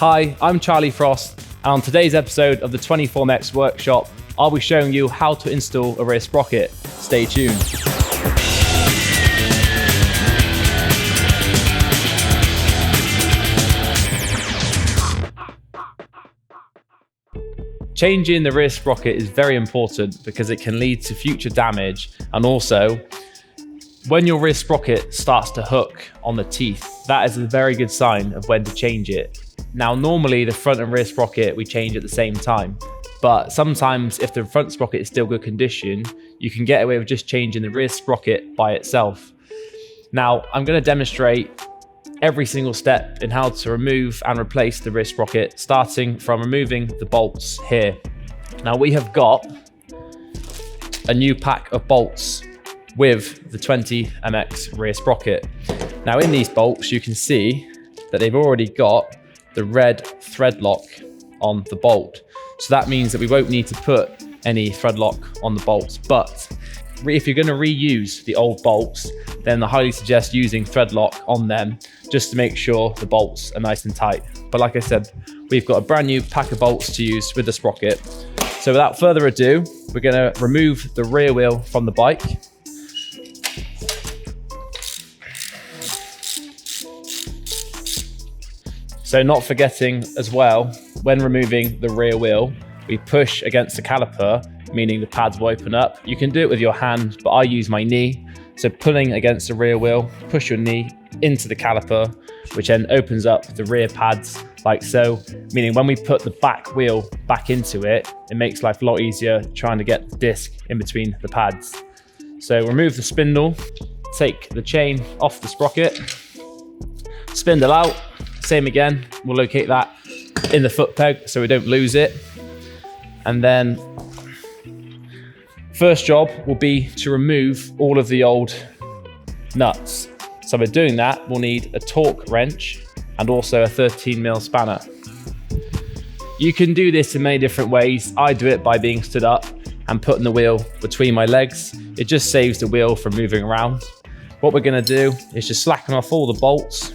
Hi, I'm Charlie Frost, and on today's episode of the 24MX workshop, I'll be showing you how to install a rear sprocket. Stay tuned. Changing the rear sprocket is very important because it can lead to future damage, and also when your rear sprocket starts to hook on the teeth, that is a very good sign of when to change it. Now, normally the front and rear sprocket we change at the same time, but sometimes if the front sprocket is still good condition, you can get away with just changing the rear sprocket by itself. Now, I'm going to demonstrate every single step in how to remove and replace the rear sprocket, starting from removing the bolts here. Now, we have got a new pack of bolts with the 20MX rear sprocket. Now, in these bolts, you can see that they've already got the red thread lock on the bolt. So that means that we won't need to put any thread lock on the bolts. But if you're going to reuse the old bolts, then I highly suggest using thread lock on them just to make sure the bolts are nice and tight. But like I said, we've got a brand new pack of bolts to use with the sprocket. So without further ado, we're going to remove the rear wheel from the bike. So not forgetting as well, when removing the rear wheel, we push against the caliper, meaning the pads will open up. You can do it with your hand, but I use my knee. So pulling against the rear wheel, push your knee into the caliper, which then opens up the rear pads like so, meaning when we put the back wheel back into it, it makes life a lot easier trying to get the disc in between the pads. So remove the spindle, take the chain off the sprocket, spindle out, same again, we'll locate that in the foot peg so we don't lose it. And then first job will be to remove all of the old nuts. So by doing that, we'll need a torque wrench and also a 13mm spanner. You can do this in many different ways. I do it by being stood up and putting the wheel between my legs. It just saves the wheel from moving around. What we're going to do is just slacken off all the bolts.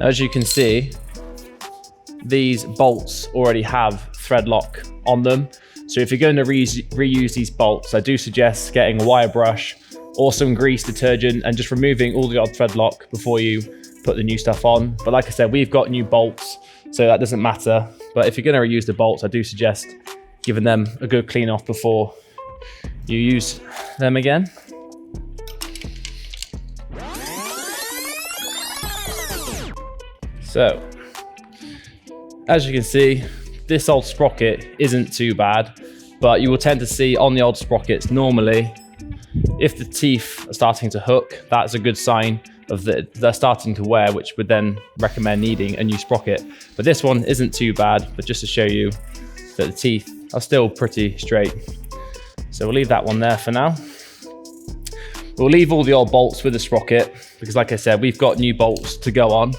As you can see, these bolts already have thread lock on them. So if you're going to reuse these bolts, I do suggest getting a wire brush or some grease detergent and just removing all the old thread lock before you put the new stuff on. But like I said, we've got new bolts, so that doesn't matter. But if you're going to reuse the bolts, I do suggest giving them a good clean off before you use them again. So, as you can see, this old sprocket isn't too bad, but you will tend to see on the old sprockets, normally, if the teeth are starting to hook, that's a good sign of that they're starting to wear, which would then recommend needing a new sprocket. But this one isn't too bad, but just to show you that the teeth are still pretty straight. So we'll leave that one there for now. We'll leave all the old bolts with the sprocket, because like I said, we've got new bolts to go on.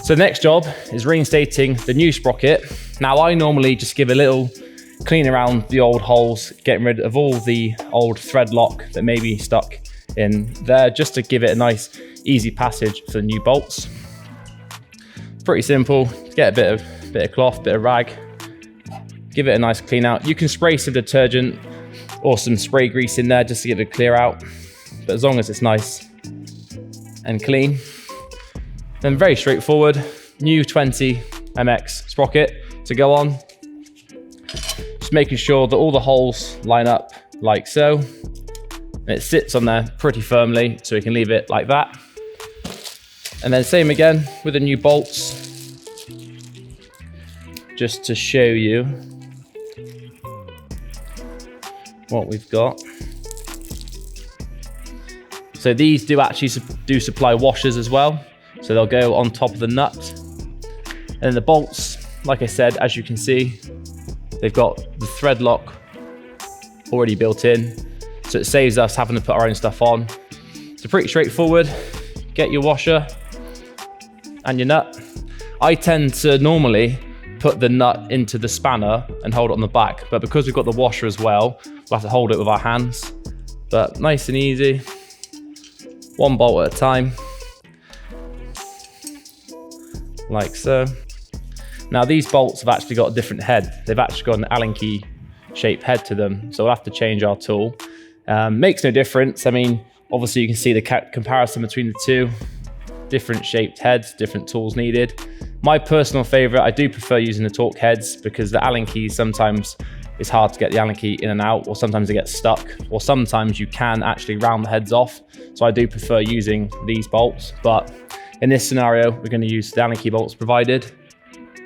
So the next job is reinstating the new sprocket. Now I normally just give a little clean around the old holes, getting rid of all the old thread lock that may be stuck in there, just to give it a nice easy passage for the new bolts. Pretty simple. Get a bit of cloth, bit of rag, give it a nice clean out. You can spray some detergent or some spray grease in there just to give it a clear out, but as long as it's nice and clean. Then very straightforward, new 20MX sprocket to go on. Just making sure that all the holes line up like so. And it sits on there pretty firmly, so we can leave it like that. And then same again with the new bolts. Just to show you what we've got. So these do actually supply washers as well. So they'll go on top of the nut. And then the bolts, like I said, as you can see, they've got the thread lock already built in. So it saves us having to put our own stuff on. So pretty straightforward. Get your washer and your nut. I tend to normally put the nut into the spanner and hold it on the back. But because we've got the washer as well, we'll have to hold it with our hands. But nice and easy, one bolt at a time, like so. Now these bolts have actually got a different head. They've actually got an Allen key shaped head to them, so we'll have to change our tool. Makes no difference. I mean, obviously you can see the comparison between the two. Different shaped heads, different tools needed. My personal favorite, I do prefer using the Torque heads because the Allen keys, sometimes it's hard to get the Allen key in and out, or sometimes it gets stuck, or sometimes you can actually round the heads off. So I do prefer using these bolts, but in this scenario, we're going to use the Allen key bolts provided,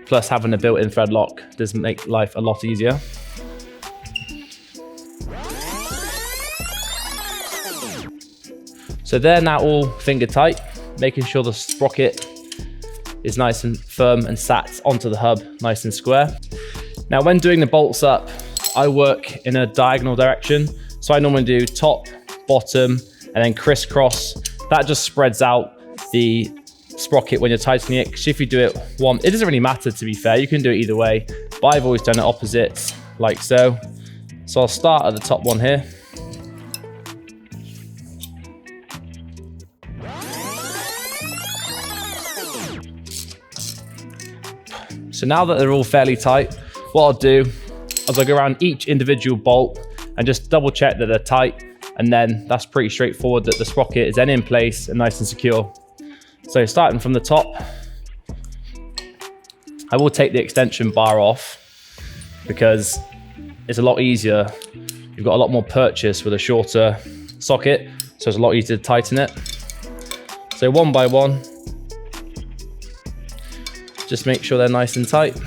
plus having a built-in thread lock does make life a lot easier. So they're now all finger tight, making sure the sprocket is nice and firm and sat onto the hub nice and square. Now when doing the bolts up, I work in a diagonal direction. So I normally do top, bottom, and then crisscross. That just spreads out the sprocket when you're tightening it. Because if you do it one, it doesn't really matter, to be fair. You can do it either way, but I've always done it opposite, like so. So I'll start at the top one here. So now that they're all fairly tight, what I'll do is I'll go around each individual bolt and just double check that they're tight. And then that's pretty straightforward, that the sprocket is then in place and nice and secure. So starting from the top, I will take the extension bar off because it's a lot easier. You've got a lot more purchase with a shorter socket, so it's a lot easier to tighten it. So one by one, just make sure they're nice and tight.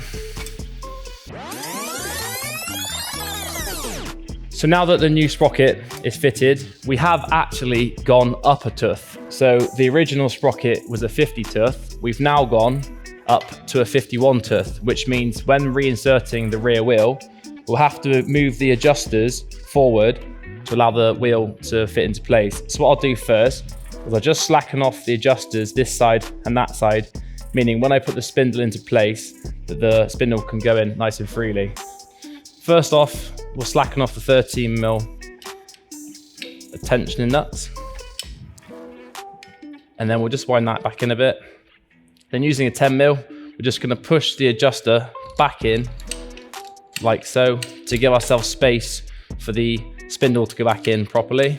So now that the new sprocket is fitted, we have actually gone up a tooth. So the original sprocket was a 50 tooth. We've now gone up to a 51 tooth, which means when reinserting the rear wheel, we'll have to move the adjusters forward to allow the wheel to fit into place. So what I'll do first is I'll just slacken off the adjusters this side and that side, meaning when I put the spindle into place, that the spindle can go in nice and freely. First off, we'll slacken off the 13mm tensioning nuts. And then we'll just wind that back in a bit. Then using a 10mm, we're just gonna push the adjuster back in, like so, to give ourselves space for the spindle to go back in properly.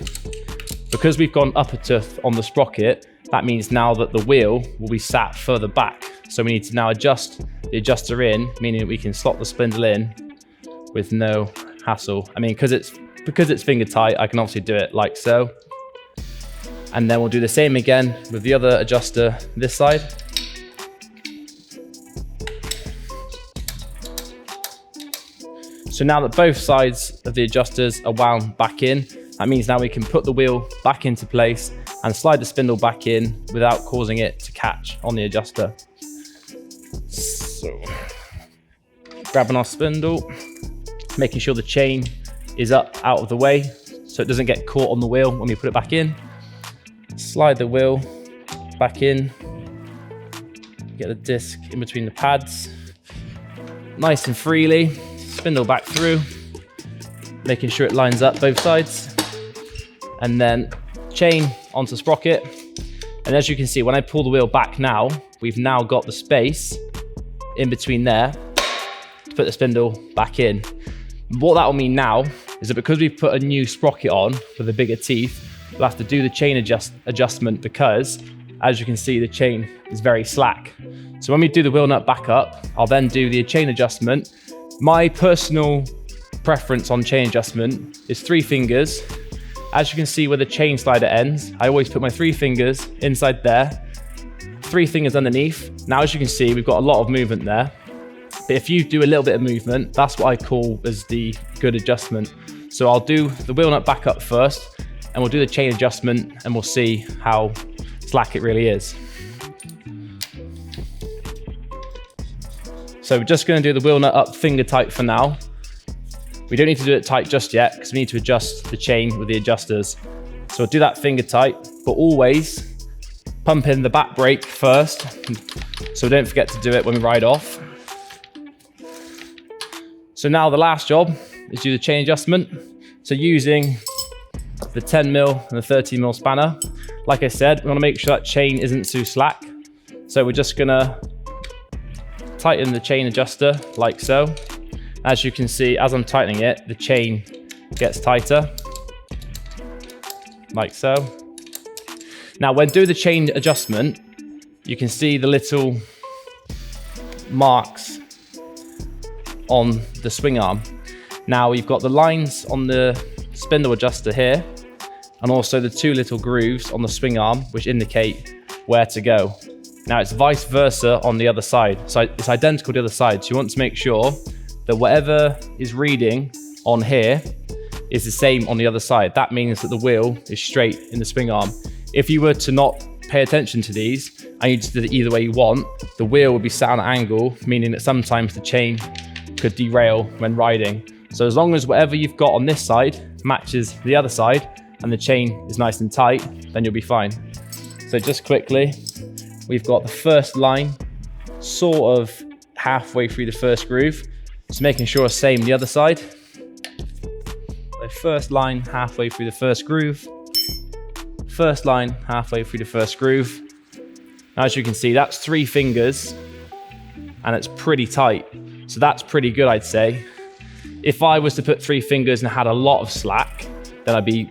Because we've gone up a tooth on the sprocket, that means now that the wheel will be sat further back. So we need to now adjust the adjuster in, meaning that we can slot the spindle in with no hassle. I mean, because it's finger tight, I can obviously do it like so. And then we'll do the same again with the other adjuster this side. So now that both sides of the adjusters are wound back in, that means now we can put the wheel back into place and slide the spindle back in without causing it to catch on the adjuster. So, grabbing our spindle, making sure the chain is up out of the way so it doesn't get caught on the wheel when we put it back in. Slide the wheel back in, get the disc in between the pads, nice and freely, spindle back through, making sure it lines up both sides, and then chain onto sprocket. And as you can see, when I pull the wheel back now, we've now got the space in between there to put the spindle back in. What that will mean now is that because we've put a new sprocket on with the bigger teeth, we'll have to do the chain adjustment because, as you can see, the chain is very slack. So when we do the wheel nut back up, I'll then do the chain adjustment. My personal preference on chain adjustment is 3 fingers. As you can see where the chain slider ends, I always put my 3 fingers inside there, 3 fingers underneath. Now, as you can see, we've got a lot of movement there. But if you do a little bit of movement, that's what I call as the good adjustment. So I'll do the wheel nut back up first, and we'll do the chain adjustment, and we'll see how slack it really is. So we're just going to do the wheel nut up finger tight for now. We don't need to do it tight just yet because we need to adjust the chain with the adjusters. So we'll do that finger tight, but always pump in the back brake first, so don't forget to do it when we ride off. So now the last job is do the chain adjustment. So using the 10mm and the 13mm spanner, like I said, we want to make sure that chain isn't too slack. So we're just gonna tighten the chain adjuster like so. As you can see, as I'm tightening it, the chain gets tighter, like so. Now, when doing the chain adjustment, you can see the little marks on the swing arm. Now, we've got the lines on the spindle adjuster here, and also the two little grooves on the swing arm, which indicate where to go. Now, it's vice versa on the other side. So it's identical to the other side. So you want to make sure that whatever is reading on here is the same on the other side. That means that the wheel is straight in the swing arm. If you were to not pay attention to these and you just did it either way you want, the wheel would be sat on an angle, meaning that sometimes the chain could derail when riding. So as long as whatever you've got on this side matches the other side and the chain is nice and tight, then you'll be fine. So just quickly, we've got the first line sort of halfway through the first groove. Just making sure same the other side. So first line halfway through the first groove. First line halfway through the first groove. Now, as you can see, that's 3 fingers and it's pretty tight. So that's pretty good, I'd say. If I was to put 3 fingers and had a lot of slack, then I'd be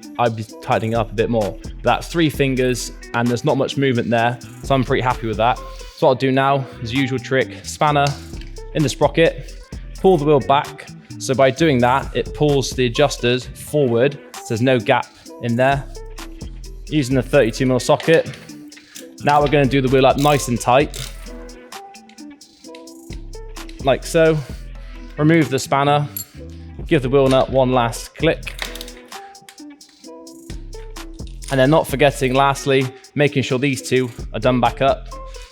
tightening up a bit more. But that's 3 fingers and there's not much movement there. So I'm pretty happy with that. So what I'll do now is the usual trick, spanner in the sprocket, pull the wheel back. So by doing that, it pulls the adjusters forward, so there's no gap in there. Using the 32mm socket. Now we're going to do the wheel up nice and tight, like so. Remove the spanner, give the wheel nut one last click. And then not forgetting, lastly, making sure these two are done back up.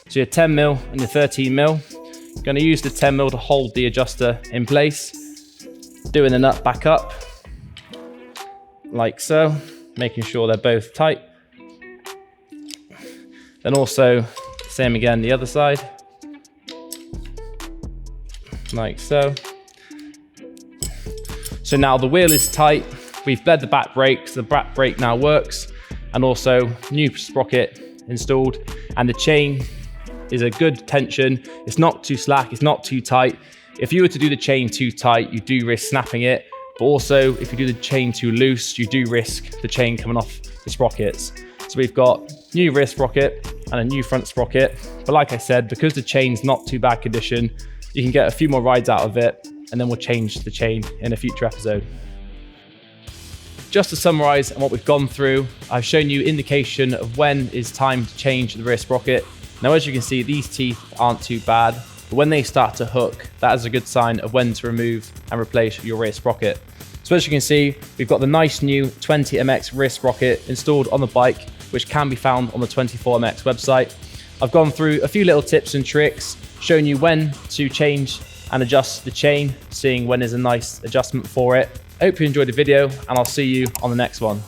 So your 10mm and your 13mm. Going to use the 10mm to hold the adjuster in place, doing the nut back up like so, making sure they're both tight. Then also same again the other side, like so. So now the wheel is tight, we've bled the back brake, so the back brake now works, and also new sprocket installed, and the chain is a good tension. It's not too slack, it's not too tight. If you were to do the chain too tight, you do risk snapping it. But also, if you do the chain too loose, you do risk the chain coming off the sprockets. So we've got new rear sprocket and a new front sprocket. But like I said, because the chain's not too bad condition, you can get a few more rides out of it, and then we'll change the chain in a future episode. Just to summarize on what we've gone through, I've shown you indication of when it's time to change the rear sprocket. Now, as you can see, these teeth aren't too bad, but when they start to hook, that is a good sign of when to remove and replace your rear sprocket. So as you can see, we've got the nice new 20MX rear sprocket installed on the bike, which can be found on the 24MX website. I've gone through a few little tips and tricks, showing you when to change and adjust the chain, seeing when is a nice adjustment for it. I hope you enjoyed the video, and I'll see you on the next one.